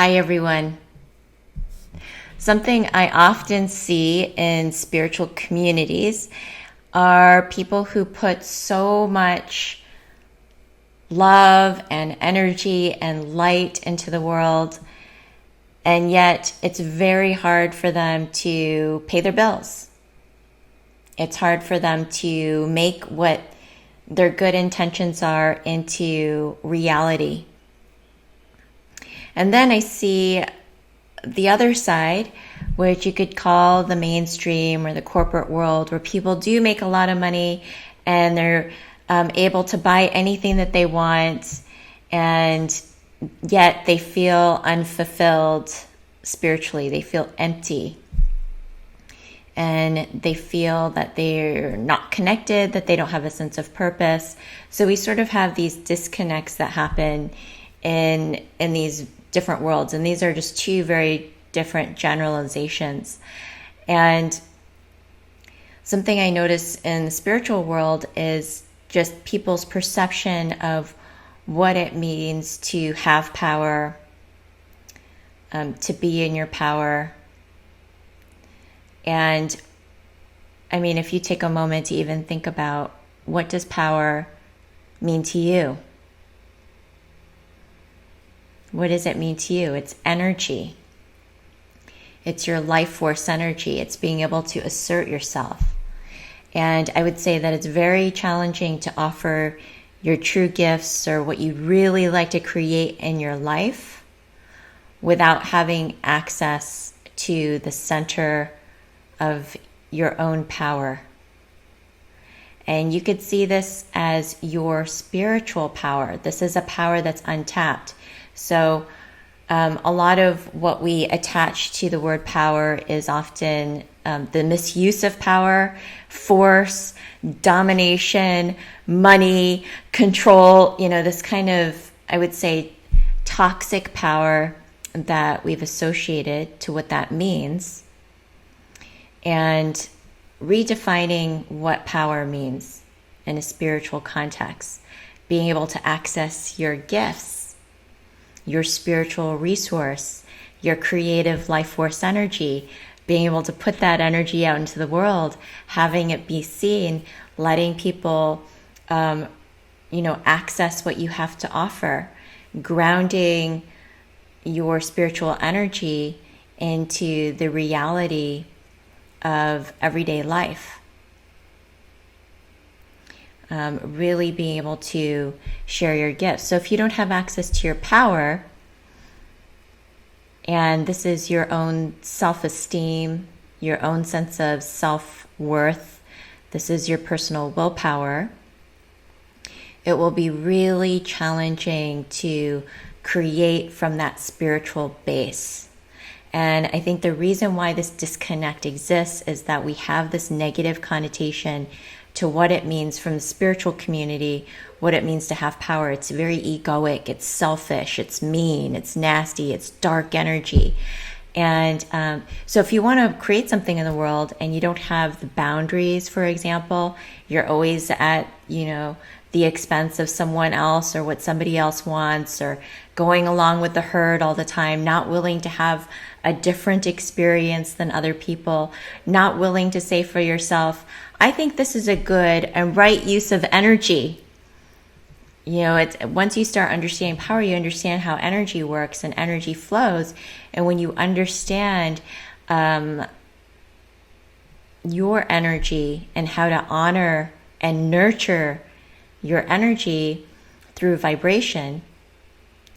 Hi, everyone. Something I often see in spiritual communities are people who put so much love and energy and light into the world, and yet it's very hard for them to pay their bills. It's hard for them to make what their good intentions are into reality. And then I see the other side, which you could call the mainstream or the corporate world, where people do make a lot of money and they're able to buy anything that they want, and yet they feel unfulfilled spiritually. They feel empty. And they feel that they're not connected, that they don't have a sense of purpose. So we sort of have these disconnects that happen in these different worlds. And these are just two very different generalizations. And something I notice in the spiritual world is just people's perception of what it means to have power, to be in your power. And I mean, if you take a moment to even think about, what does power mean to you? What does it mean to you? It's energy. It's your life force energy. It's being able to assert yourself. And I would say that it's very challenging to offer your true gifts or what you really like to create in your life without having access to the center of your own power. And you could see this as your spiritual power. This is a power that's untapped. So a lot of what we attach to the word power is often the misuse of power, force, domination, money, control, this kind of, I would say, toxic power that we've associated to what that means. And redefining what power means in a spiritual context, being able to access your gifts, your spiritual resource, your creative life force energy, being able to put that energy out into the world, having it be seen, letting people, access what you have to offer, grounding your spiritual energy into the reality of everyday life. Really being able to share your gifts. So if you don't have access to your power, and this is your own self-esteem, your own sense of self-worth, this is your personal willpower, it will be really challenging to create from that spiritual base. And I think the reason why this disconnect exists is that we have this negative connotation to what it means from the spiritual community, what it means to have power. It's very egoic, it's selfish, it's mean, it's nasty, it's dark energy. And so if you want to create something in the world and you don't have the boundaries, for example, you're always at, the expense of someone else or what somebody else wants, or going along with the herd all the time, not willing to have a different experience than other people, not willing to say for yourself, I think this is a good and right use of energy. Once you start understanding power, you understand how energy works and energy flows. And when you understand your energy and how to honor and nurture your energy through vibration,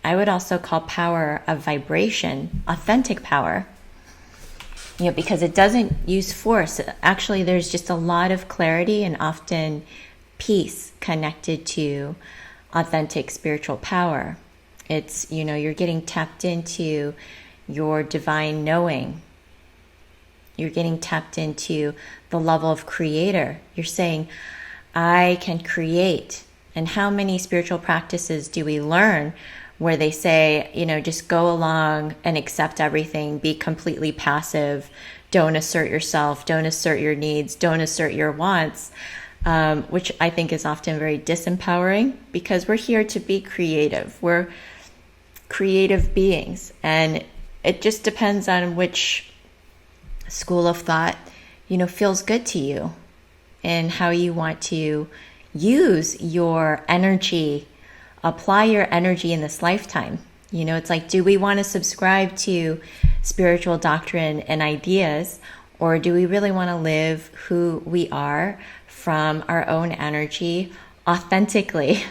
I would also call power a vibration, authentic power, because it doesn't use force. Actually, there's just a lot of clarity and often peace connected to authentic spiritual power. It's, you're getting tapped into your divine knowing. You're getting tapped into the level of creator. You're saying, I can create. And how many spiritual practices do we learn where they say, just go along and accept everything, be completely passive, don't assert yourself, don't assert your needs, don't assert your wants, which I think is often very disempowering, because we're here to be creative. We're creative beings. And it just depends on which school of thought, feels good to you and how you want to use your energy, apply your energy in this lifetime. It's like, do we want to subscribe to spiritual doctrine and ideas, or do we really want to live who we are from our own energy authentically?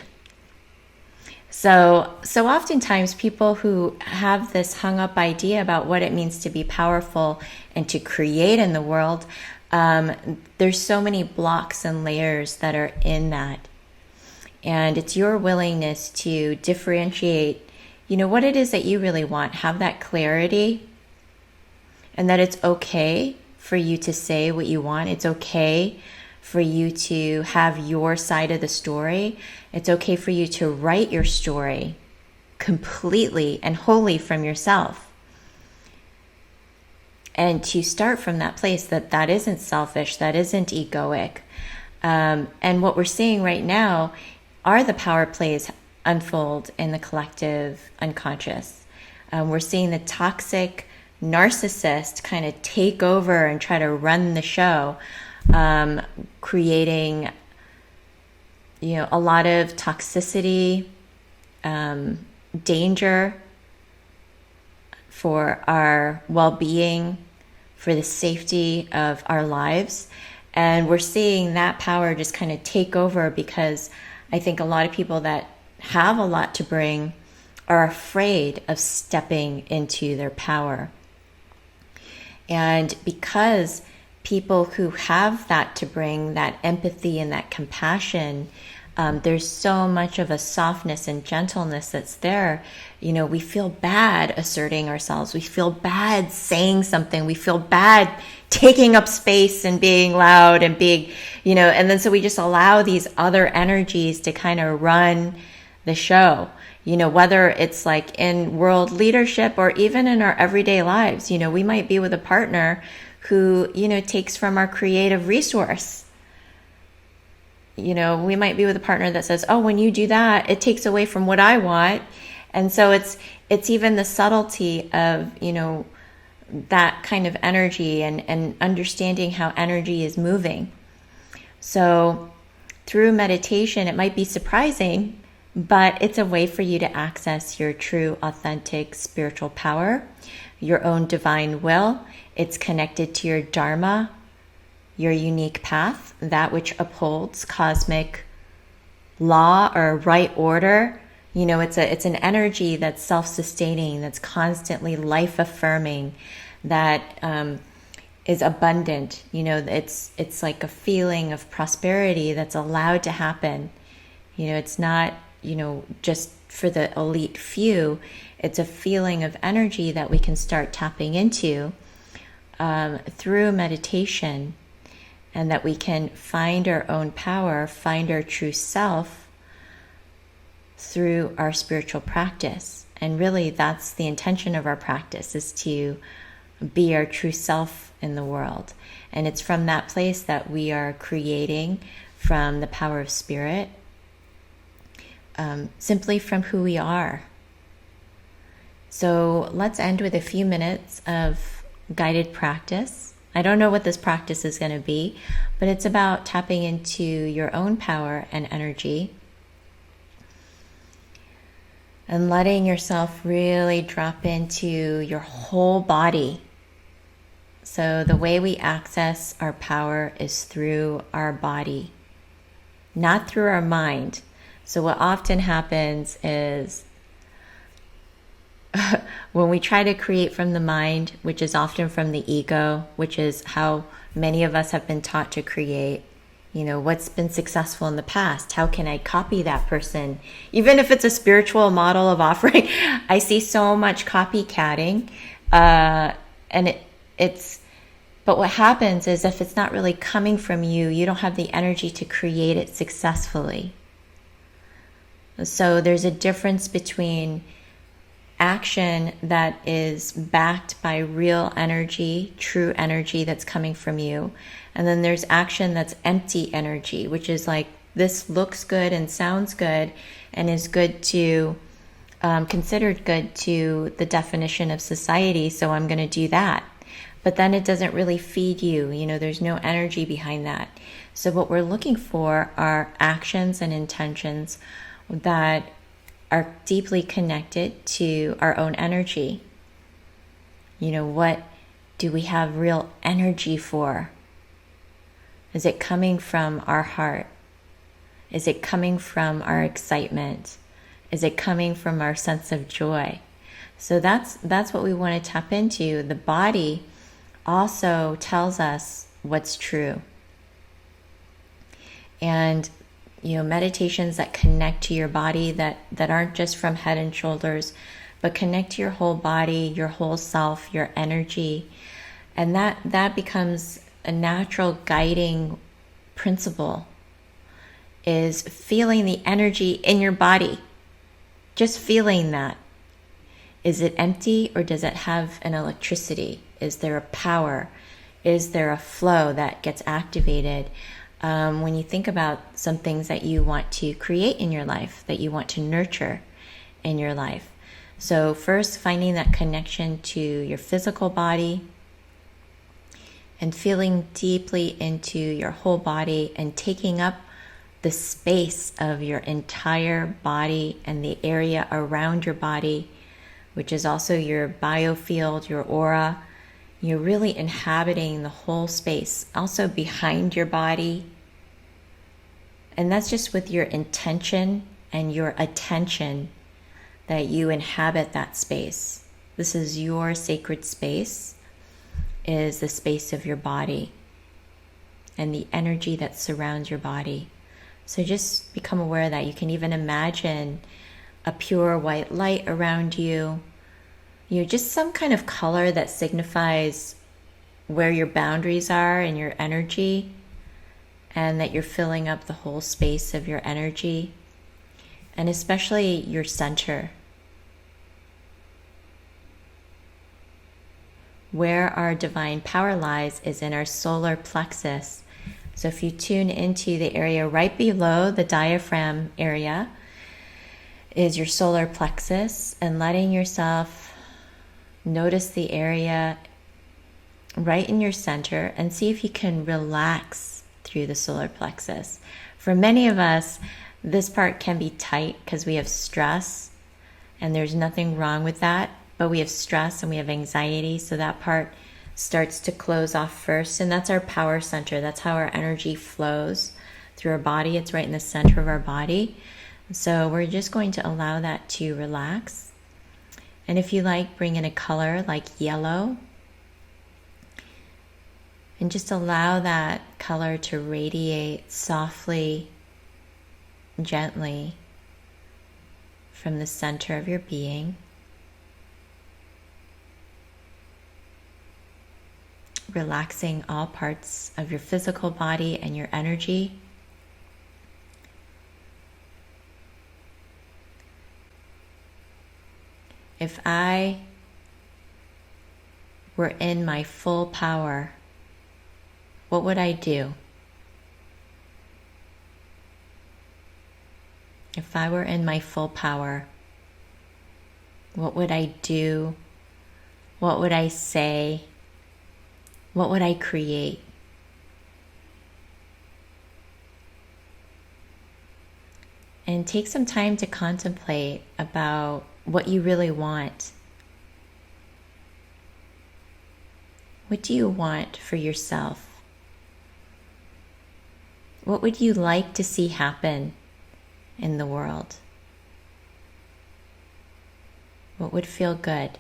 So oftentimes people who have this hung up idea about what it means to be powerful and to create in the world, there's so many blocks and layers that are in that. And it's your willingness to differentiate, what it is that you really want, have that clarity, and that it's okay for you to say what you want. It's okay for you to have your side of the story. It's okay for you to write your story completely and wholly from yourself. And to start from that place that isn't selfish, that isn't egoic. And what we're seeing right now are the power plays unfold in the collective unconscious. We're seeing the toxic narcissist kind of take over and try to run the show, creating, a lot of toxicity, danger for our well-being, for the safety of our lives. And we're seeing that power just kind of take over, because I think a lot of people that have a lot to bring are afraid of stepping into their power. And because people who have that to bring, that empathy and that compassion, there's so much of a softness and gentleness that's there. We feel bad asserting ourselves. We feel bad saying something. We feel bad taking up space and being loud and being, and then so we just allow these other energies to kind of run the show, whether it's like in world leadership or even in our everyday lives. We might be with a partner who, takes from our creative resource. We might be with a partner that says, oh, when you do that, it takes away from what I want. And so it's even the subtlety of, that kind of energy and understanding how energy is moving. So through meditation, it might be surprising, but it's a way for you to access your true, authentic spiritual power, your own divine will. It's connected to your dharma, your unique path, that which upholds cosmic law or right order. It's an energy that's self-sustaining, that's constantly life-affirming, that is abundant. It's like a feeling of prosperity that's allowed to happen. It's not, just for the elite few. It's a feeling of energy that we can start tapping into through meditation, and that we can find our own power, find our true self through our spiritual practice. And really, that's the intention of our practice, is to be our true self in the world. And it's from that place that we are creating from the power of spirit, simply from who we are. So let's end with a few minutes of guided practice. I don't know what this practice is going to be, but it's about tapping into your own power and energy and letting yourself really drop into your whole body. So the way we access our power is through our body, not through our mind. So what often happens is when we try to create from the mind, which is often from the ego, which is how many of us have been taught to create, what's been successful in the past? How can I copy that person? Even if it's a spiritual model of offering, I see so much copycatting. And but what happens is, if it's not really coming from you, you don't have the energy to create it successfully. So there's a difference between action that is backed by real energy, true energy that's coming from you. And then there's action that's empty energy, which is like, this looks good and sounds good and is good to considered good to the definition of society, so I'm going to do that. But then it doesn't really feed you. There's no energy behind that. So what we're looking for are actions and intentions that are deeply connected to our own energy. What do we have real energy for? Is it coming from our heart? Is it coming from our excitement? Is it coming from our sense of joy? So that's what we want to tap into. The body also tells us what's true. And meditations that connect to your body, that aren't just from head and shoulders, but connect to your whole body, your whole self, your energy. And that becomes a natural guiding principle, is feeling the energy in your body. Just feeling that. Is it empty, or does it have an electricity? Is there a power? Is there a flow that gets activated? When you think about some things that you want to create in your life, that you want to nurture in your life. So first, finding that connection to your physical body and feeling deeply into your whole body and taking up the space of your entire body and the area around your body, which is also your biofield, your aura. You're really inhabiting the whole space, also behind your body. And that's just with your intention and your attention that you inhabit that space. This is your sacred space, is the space of your body and the energy that surrounds your body. So just become aware that you can even imagine a pure white light around you. Just some kind of color that signifies where your boundaries are and your energy, and that you're filling up the whole space of your energy, and especially your center. Where our divine power lies is in our solar plexus. So if you tune into the area right below the diaphragm area is your solar plexus, and letting yourself notice the area right in your center and see if you can relax through the solar plexus. For many of us, this part can be tight because we have stress, and there's nothing wrong with that, but we have stress and we have anxiety, so that part starts to close off first, and that's our power center. That's how our energy flows through our body. It's right in the center of our body. So we're just going to allow that to relax. And if you like, bring in a color like yellow, and just allow that color to radiate softly, gently from the center of your being. Relaxing all parts of your physical body and your energy. If I were in my full power, what would I do? If I were in my full power, what would I do? What would I say? What would I create? And take some time to contemplate about what you really want. What do you want for yourself? What would you like to see happen in the world? What would feel good?